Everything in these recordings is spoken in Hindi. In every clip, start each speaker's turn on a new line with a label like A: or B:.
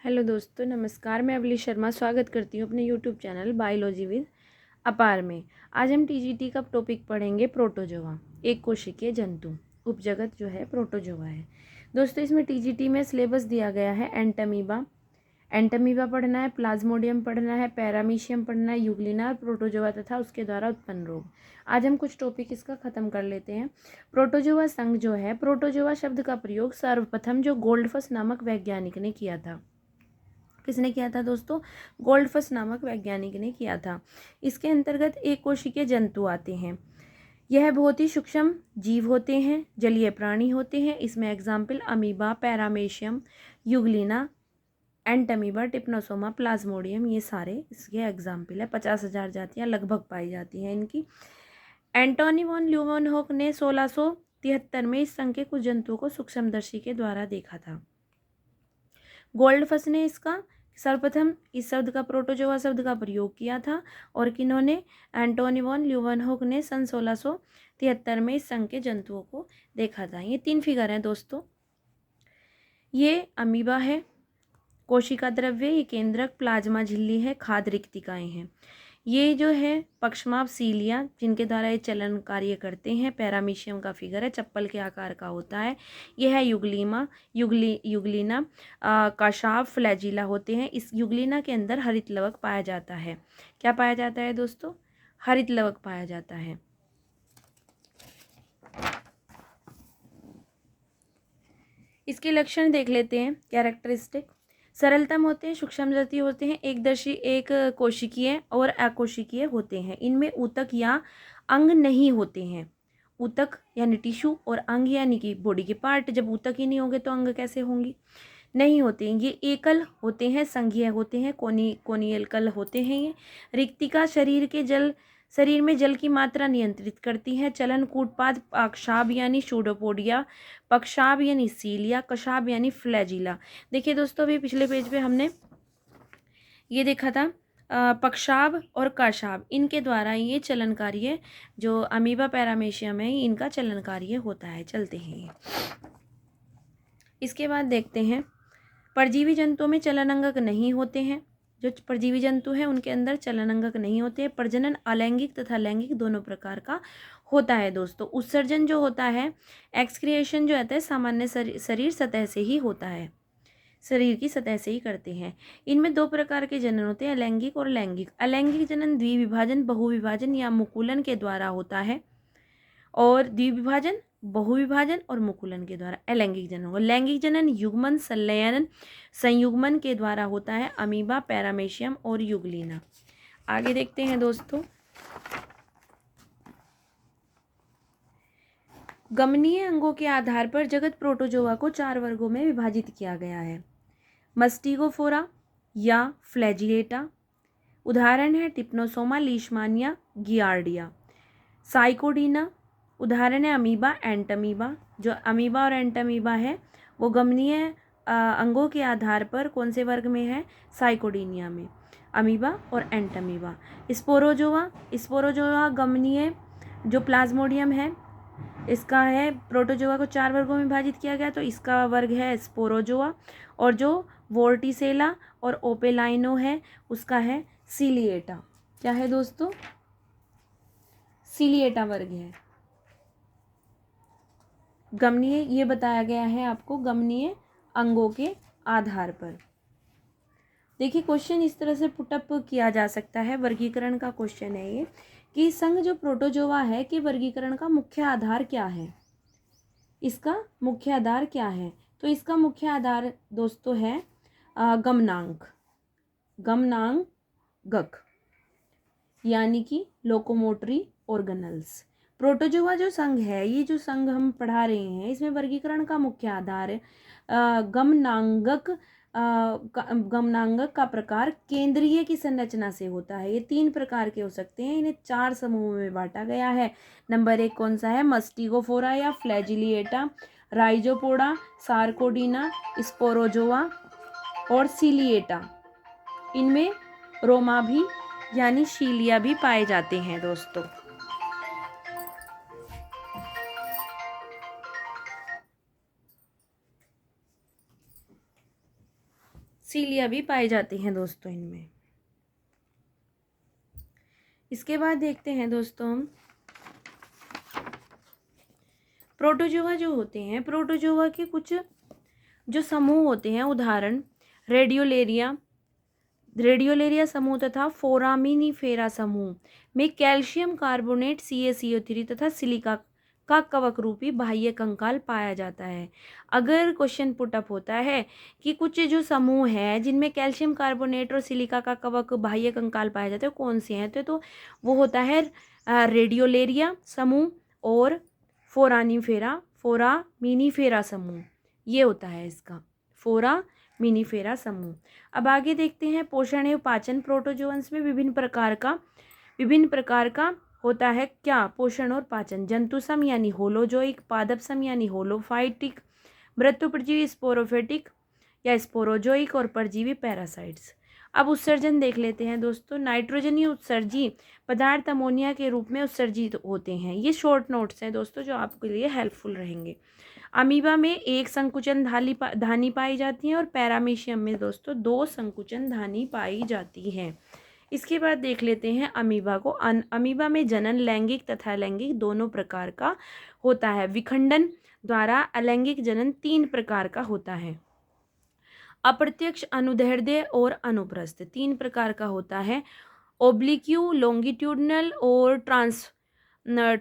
A: हेलो दोस्तों, नमस्कार। मैं अवली शर्मा स्वागत करती हूँ अपने यूट्यूब चैनल बायोलॉजी विद अपार में। आज हम टीजीटी का टॉपिक पढ़ेंगे प्रोटोजोआ, एक कोशिकीय जंतु। उपजगत जो है प्रोटोजोआ है। दोस्तों, इसमें टीजीटी में सिलेबस दिया गया है एंटमीबा पढ़ना है, प्लाज्मोडियम पढ़ना है, पैरामीशियम पढ़ना है, यूग्लिना और प्रोटोजोआ तथा उसके द्वारा उत्पन्न रोग। आज हम कुछ टॉपिक इसका ख़त्म कर लेते हैं। प्रोटोजोआ संघ जो है, प्रोटोजोआ शब्द का प्रयोग सर्वप्रथम जो गोल्डफस नामक वैज्ञानिक ने किया था। किसने किया था दोस्तों? गोल्डफस नामक वैज्ञानिक ने किया था। इसके अंतर्गत एक कोशिकीय जंतु आते हैं। यह बहुत ही सूक्ष्म जीव होते हैं, जलीय प्राणी होते हैं। इसमें example amoeba, paramecium, euglena, entamoeba, trypanosoma, plasmodium, ये सारे इसके एग्जाम्पल है। 50,000 जातियाँ लगभग पाई जाती हैं इनकी। एंटोनी वॉन ल्यूवेनहोक ने 1673 में इस संघ के कुछ जंतुओं को सूक्ष्मदर्शी के द्वारा देखा था। गोल्डफस ने इसका सर्वप्रथम इस शब्द का प्रोटोजोआ शब्द का प्रयोग किया था। और किन्होंने? एंटोनी वॉन ल्यूवेनहोक ने सन 1673 में इस संघ के जंतुओं को देखा था। ये 3 फिगर हैं दोस्तों। ये अमीबा है, कोशिका द्रव्य, ये केंद्रक, प्लाज्मा झिल्ली है, खाद्य रिक्तिकाएं हैं। ये जो है पक्षमाप सीलिया, जिनके द्वारा ये चलन कार्य करते हैं। पैरामीशियम का फिगर है, चप्पल के आकार का होता है। यह है यूग्लिना, कशाफ, फ्लैजिला होते हैं। इस यूग्लिना के अंदर हरित लवक पाया जाता है। क्या पाया जाता है दोस्तों? हरित लवक पाया जाता है। इसके लक्षण देख लेते हैं। कैरेक्टरिस्टिक: सरलतम होते हैं, सूक्ष्मदर्शी होते हैं, एक कोशिकीय और अकोशिकीय होते हैं। इनमें ऊतक या अंग नहीं होते हैं। ऊतक यानी टिश्यू और अंग यानी कि बॉडी के पार्ट। जब ऊतक ही नहीं होंगे तो अंग कैसे होंगे? नहीं होते हैं। ये एकल होते हैं, संघीय होते हैं, कोनियलकल होते हैं। ये रिक्तिका शरीर में जल की मात्रा नियंत्रित करती है। चलन कूटपाद अक्षाभ यानी सूडोपोडिया, पक्षाभ यानी सीलिया, कशाभ यानी फ्लैजिला। देखिए दोस्तों, अभी पिछले पेज पे हमने ये देखा था पक्षाभ और कशाभ, इनके द्वारा ये चलन कार्य जो अमीबा पैरामेशियम है इनका चलन कार्य होता है। चलते हैं ये। इसके बाद देखते हैं परजीवी जंतुओं में चलन अंगक नहीं होते हैं। जो परजीवी जंतु हैं उनके अंदर चलन अंगक नहीं होते हैं। प्रजनन अलैंगिक तथा लैंगिक दोनों प्रकार का होता है दोस्तों। उत्सर्जन जो होता है, एक्सक्रिएशन जो होता है, सामान्य शरीर सतह से ही होता है, शरीर की सतह से ही करते हैं। इनमें 2 प्रकार के जनन होते हैं, अलैंगिक और लैंगिक। अलैंगिक जनन द्विविभाजन, बहुविभाजन या मुकुलन के द्वारा होता है। और द्विविभाजन, बहुविभाजन और मुकुलन के द्वारा अलैंगिक जनन होगा। लैंगिक जनन युग्मन, संलयन, संयुग्मन के द्वारा होता है। अमीबा, पैरामेशियम और यूग्लिना। आगे देखते हैं दोस्तों। गमनीय अंगों के आधार पर जगत प्रोटोजोआ को 4 वर्गों में विभाजित किया गया है। मस्टिगोफोरा या फ्लैजिलेटा, उदाहरण है टिप्नोसोमा, लीशमानिया, गियार्डिया। साइकोडीना, उदाहरण है अमीबा, एंटमीबा। जो अमीबा और एंटमीबा है वो गमनीय अंगों के आधार पर कौन से वर्ग में है? साइकोडीनिया में, अमीबा और एंटमीबा। स्पोरोजोआ गमनीय जो प्लाज्मोडियम है इसका है। प्रोटोजोआ को 4 वर्गों में विभाजित किया गया, तो इसका वर्ग है स्पोरोजोआ। और जो वोर्टिसेला और ओपेलाइनो है उसका है सीलिएटा। क्या है दोस्तों? सीलिएटा वर्ग है। गमनीय ये बताया गया है आपको गमनीय अंगों के आधार पर। देखिए, क्वेश्चन इस तरह से पुटअप किया जा सकता है। वर्गीकरण का क्वेश्चन है ये कि संघ जो प्रोटोजोआ है कि वर्गीकरण का मुख्य आधार क्या है? इसका मुख्य आधार क्या है? तो इसका मुख्य आधार दोस्तों है गमनांगक यानी कि लोकोमोटरी ऑर्गेनल्स। प्रोटोजोआ जो संघ है, ये जो संघ हम पढ़ा रहे हैं, इसमें वर्गीकरण का मुख्य आधार है गमनांगक का प्रकार केंद्रीय की संरचना से होता है। ये 3 प्रकार के हो सकते हैं। इन्हें 4 समूहों में बांटा गया है। नंबर 1 कौन सा है? मस्टिगोफोरा या फ्लैजिलिएटा, राइजोपोडा, सार्कोडीना, स्पोरोजोआ और सीलिएटा। इनमें रोमा भी यानी शीलिया भी पाए जाते हैं दोस्तों। सीलिया भी पाए जाते हैं दोस्तों इनमें। इसके बाद देखते हैं दोस्तों हम प्रोटोजोआ जो होते हैं, प्रोटोजोआ के कुछ जो समूह होते हैं, उदाहरण रेडियोलेरिया समूह तथा फोरामिनीफेरा समूह में कैल्शियम कार्बोनेट CaCO3 तथा सिलिका का कवक रूपी बाह्य कंकाल पाया जाता है। अगर क्वेश्चन पुटअप होता है कि कुछ जो समूह है जिनमें कैल्शियम कार्बोनेट और सिलिका का कवक बाह्य कंकाल पाया जाता है, कौन से हैं, तो वो होता है रेडियोलेरिया समूह और फोरामिनीफेरा समूह, ये होता है इसका फोरामिनीफेरा समूह। अब आगे देखते हैं पोषण एवं पाचन। प्रोटोजोअन्स में विभिन्न प्रकार का होता है क्या, पोषण और पाचन। जंतुसम यानी होलोजोइक, पादपसम यानी होलोफाइटिक, मृत्युपरजीवी स्पोरोफिटिक या स्पोरोजोइक और परजीवी पैरासाइट्स। अब उत्सर्जन देख लेते हैं दोस्तों। नाइट्रोजनीय उत्सर्जी पदार्थ अमोनिया के रूप में उत्सर्जित होते हैं। ये शॉर्ट नोट्स हैं दोस्तों जो आपके लिए हेल्पफुल रहेंगे। अमीबा में एक संकुचन धानी पाई जाती है और पैरामीशियम में दोस्तों 2 संकुचन धानी पाई जाती है। इसके बाद देख लेते हैं अमीबा को। अमीबा में जनन लैंगिक तथा अलैंगिक दोनों प्रकार का होता है। विखंडन द्वारा अलैंगिक जनन 3 प्रकार का होता है। अप्रत्यक्ष, अनुदैर्ध्य और अनुप्रस्थ 3 प्रकार का होता है। ओब्लिक्यू, लॉन्गिट्यूडनल और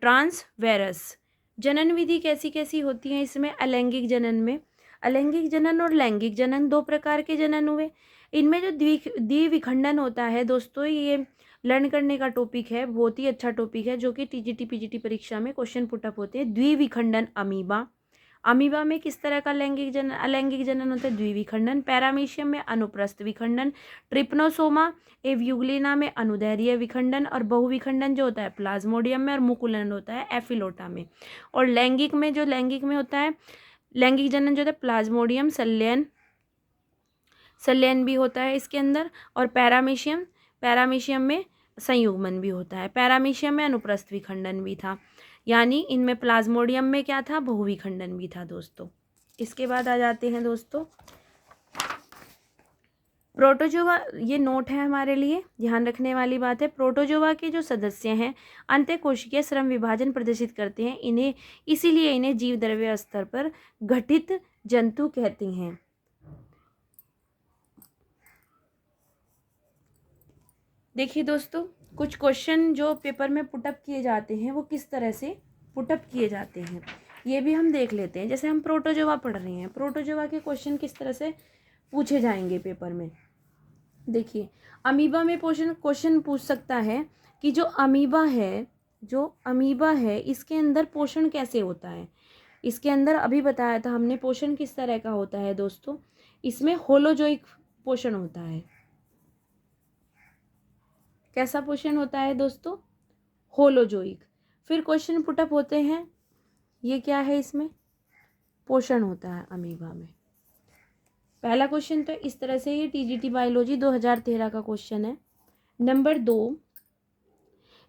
A: ट्रांसवेरस। जनन विधि कैसी कैसी होती है इसमें? अलैंगिक जनन में अलैंगिक जनन और लैंगिक जनन 2 प्रकार के जनन हुए। इनमें जो द्विविखंडन होता है दोस्तों, ये लर्न करने का टॉपिक है, बहुत ही अच्छा टॉपिक है जो कि TGT PGT परीक्षा में क्वेश्चन पुटअप होते हैं। द्विविखंडन अमीबा में किस तरह का अलैंगिक जनन होता है? द्विविखंडन। पैरामीशियम में अनुप्रस्थ विखंडन। ट्रिपनोसोमा एव्यूग्लिना में अनुदैर्ध्य विखंडन। और बहुविखंडन जो होता है प्लाज्मोडियम में, और मुकुलन होता है एफिलोटा में। और लैंगिक में होता है लैंगिक जनन जो होता है प्लाज्मोडियम, सल्यन भी होता है इसके अंदर। और पैरामीशियम में संयुग्मन भी होता है। पैरामीशियम में अनुप्रस्थ विखंडन भी था, यानी इनमें प्लाज्मोडियम में क्या था? बहुविखंडन भी था दोस्तों। इसके बाद आ जाते हैं दोस्तों प्रोटोजोआ। ये नोट है हमारे लिए, ध्यान रखने वाली बात है। प्रोटोजोआ के जो सदस्य हैं अंतःकोशिकीय श्रम विभाजन प्रदर्शित करते हैं, इसीलिए इन्हें जीवद्रव्य स्तर पर गठित जंतु कहते हैं। देखिए दोस्तों, कुछ क्वेश्चन जो पेपर में पुटअप किए जाते हैं वो किस तरह से पुटअप किए जाते हैं ये भी हम देख लेते हैं। जैसे हम प्रोटोजोआ पढ़ रहे हैं, प्रोटोजोआ के क्वेश्चन किस तरह से पूछे जाएंगे पेपर में। देखिए, अमीबा में क्वेश्चन पूछ सकता है कि जो अमीबा है इसके अंदर पोषण कैसे होता है। इसके अंदर अभी बताया था हमने पोषण किस तरह का होता है दोस्तों। इसमें होलोजोइक पोषण होता है। कैसा पोषण होता है दोस्तों? होलोजोइक। फिर क्वेश्चन पुटअप होते हैं, ये क्या है, इसमें पोषण होता है अमीबा में। पहला क्वेश्चन तो इस तरह से ये TGT बायोलॉजी 2013 का क्वेश्चन है। नंबर 2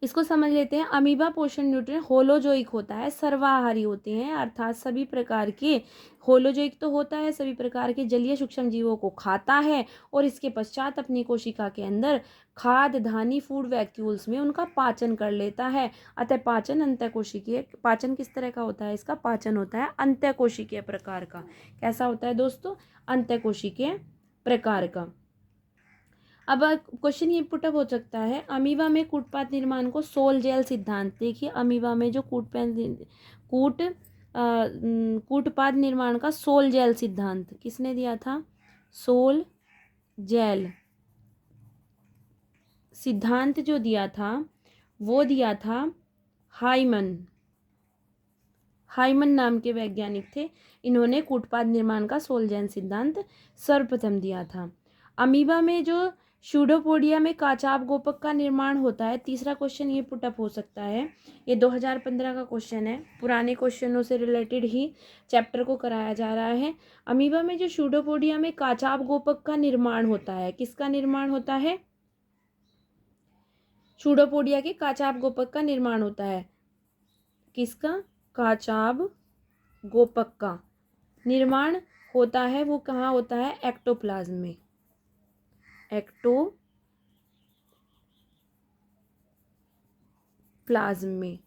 A: इसको समझ लेते हैं। अमीबा पोषण न्यूट्रिएंट होलोजोइक होता है, सर्वाहारी होते हैं, अर्थात सभी प्रकार के होलोजोइक तो होता है, सभी प्रकार के जलीय सूक्ष्म जीवों को खाता है और इसके पश्चात अपनी कोशिका के अंदर खाद्य धानी फूड वैक्यूल्स में उनका पाचन कर लेता है। अतः पाचन अंतःकोशिकीय पाचन किस तरह का होता है? इसका पाचन होता है अंतःकोशिकीय प्रकार का। कैसा होता है दोस्तों? अंतःकोशिकीय प्रकार का। अब क्वेश्चन ये पुटअप हो सकता है, अमीबा में कूटपाद निर्माण को सोल जेल सिद्धांत। देखिए, अमीबा में जो कूटपाद निर्माण का सोल जेल सिद्धांत किसने दिया था? सोल जेल सिद्धांत जो दिया था वो दिया था हाइमन नाम के वैज्ञानिक थे। इन्होंने कूटपाद निर्माण का सोल जेल सिद्धांत सर्वप्रथम दिया था। अमीबा में जो शूडोपोडिया में काचाब गोपक का निर्माण होता है। तीसरा क्वेश्चन ये पुटअप हो सकता है, ये 2015 का क्वेश्चन है, पुराने क्वेश्चनों से रिलेटेड ही चैप्टर को कराया जा रहा है। अमीबा में जो शूडोपोडिया में काचाब गोपक का निर्माण होता है, किसका निर्माण होता है? शूडोपोडिया के काचाब गोपक का निर्माण होता है। किसका? काचाब गोपक का निर्माण होता है। वो कहाँ होता है? एक्टोप्लाज्म में। एक्टोप्लाज्म में।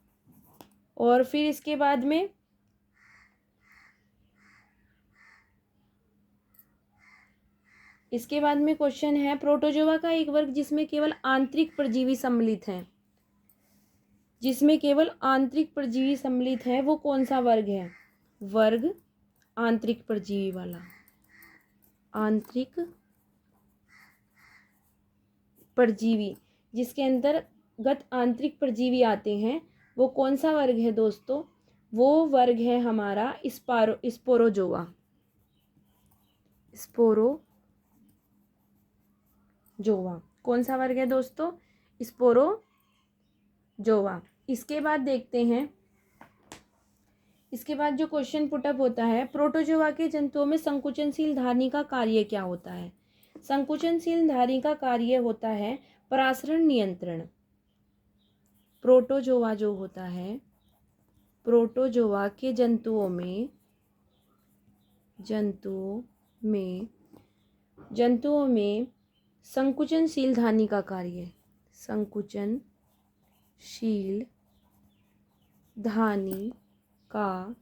A: और फिर इसके बाद में क्वेश्चन है, प्रोटोजोआ का एक वर्ग जिसमें केवल आंतरिक परजीवी सम्मिलित हैं, वो कौन सा वर्ग है? वर्ग आंतरिक परजीवी वाला। आंतरिक परजीवी जिसके अंतर्गत आंतरिक परजीवी आते हैं, वो कौन सा वर्ग है दोस्तों? वो वर्ग है हमारा स्पोरोजोआ। कौन सा वर्ग है दोस्तों? स्पोरोजोआ। इसके बाद देखते हैं, इसके बाद जो क्वेश्चन पुटअप होता है, प्रोटोजोआ के जंतुओं में संकुचनशील धारणी का कार्य क्या होता है? संकुचनशील धारणी का कार्य होता है परासरण नियंत्रण। प्रोटोजोआ जो होता है, प्रोटोजोआ के जंतुओं में संकुचनशील धारणी का कार्य, संकुचनशील धारणी का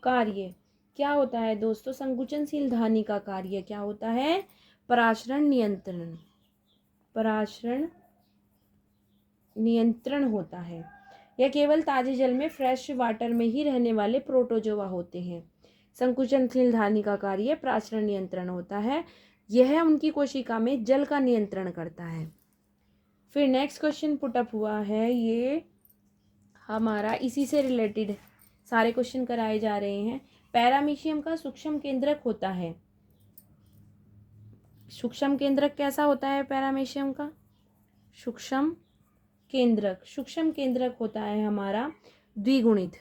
A: कार्य क्या होता है दोस्तों? संकुचनशील धारणी का कार्य क्या होता है? परासरण नियंत्रण होता है। यह केवल ताजे जल में, फ्रेश वाटर में ही रहने वाले प्रोटोजोआ होते हैं। संकुचनशील धारणी का कार्य परासरण नियंत्रण होता है। यह उनकी कोशिका में जल का नियंत्रण करता है। फिर नेक्स्ट क्वेश्चन पुटअप हुआ है, ये हमारा इसी से रिलेटेड सारे क्वेश्चन कराए जा रहे हैं। पैरामीशियम का सूक्ष्म केंद्रक होता है। सूक्ष्म केंद्रक कैसा होता है पैरामीशियम का? सूक्ष्म केंद्रक होता है हमारा द्विगुणित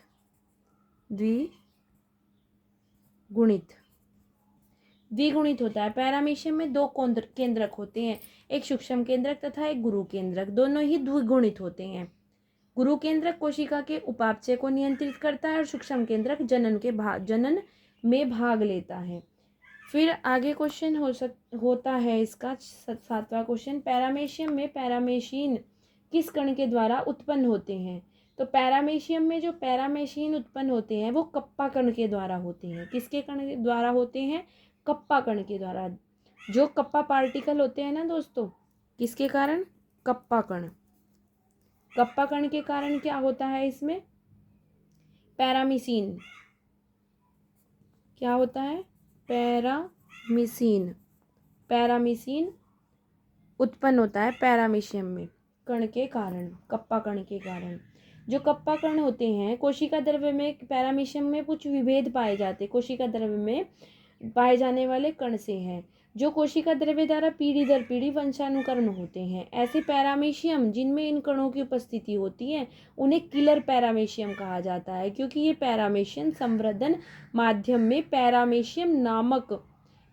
A: होता है। पैरामीशियम में दो केंद्रक होते हैं, एक सूक्ष्म केंद्रक तथा एक गुरु केंद्रक। दोनों ही द्विगुणित होते हैं। गुरु केंद्रक कोशिका के उपापचय को नियंत्रित करता है और सूक्ष्म केंद्रक जनन में भाग लेता है। फिर आगे क्वेश्चन होता है इसका 7वां क्वेश्चन, पैरामीशियम में पैरामीशिन किस कण के द्वारा उत्पन्न होते हैं? तो पैरामीशियम में जो पैरामीशिन उत्पन्न होते हैं वो कप्पा कण के द्वारा होते हैं। किसके कण के द्वारा होते हैं? कप्पा कण के द्वारा। जो कप्पा पार्टिकल होते हैं ना दोस्तों, किसके कारण? कप्पा कण के कारण क्या होता है इसमें? पैरामीसिन। क्या होता है? पैरामीसिन उत्पन्न होता है पैरामीशियम में कण के कारण, कप्पा कण के कारण। जो कप्पा कण होते हैं, कोशिका द्रव्य में पैरामीशियम में कुछ विभेद पाए जाते हैं। कोशिका द्रव्य में पाए जाने वाले कण से हैं जो कोशिका द्रव्य द्वारा पीढ़ी दर पीढ़ी वंशानुकरण होते हैं। ऐसे पैरामीशियम जिनमें इन कणों की उपस्थिति होती है उन्हें किलर पैरामीशियम कहा जाता है, क्योंकि ये पैरामीशियम संवर्धन माध्यम में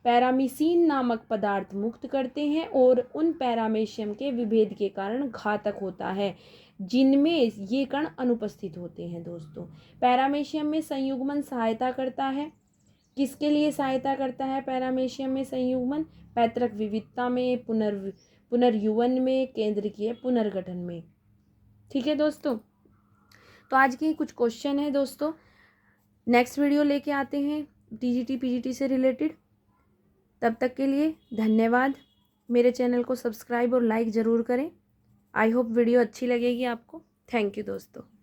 A: पैरामीसिन नामक पदार्थ मुक्त करते हैं और उन पैरामीशियम के विभेद के कारण घातक होता है जिनमें ये कण अनुपस्थित होते हैं। दोस्तों, पैरामीशियम में संयुग्मन सहायता करता है। किसके लिए सहायता करता है पैरामीशियम में संयुग्मन? पैतृक विविधता में, पुनर्युवन में, केंद्रकीय पुनर्गठन में। ठीक है दोस्तों, तो आज के कुछ क्वेश्चन है दोस्तों। नेक्स्ट वीडियो लेके आते हैं टीजीटी पीजीटी से रिलेटेड। तब तक के लिए धन्यवाद। मेरे चैनल को सब्सक्राइब और लाइक ज़रूर करें। आई होप वीडियो अच्छी लगेगी आपको। थैंक यू दोस्तों।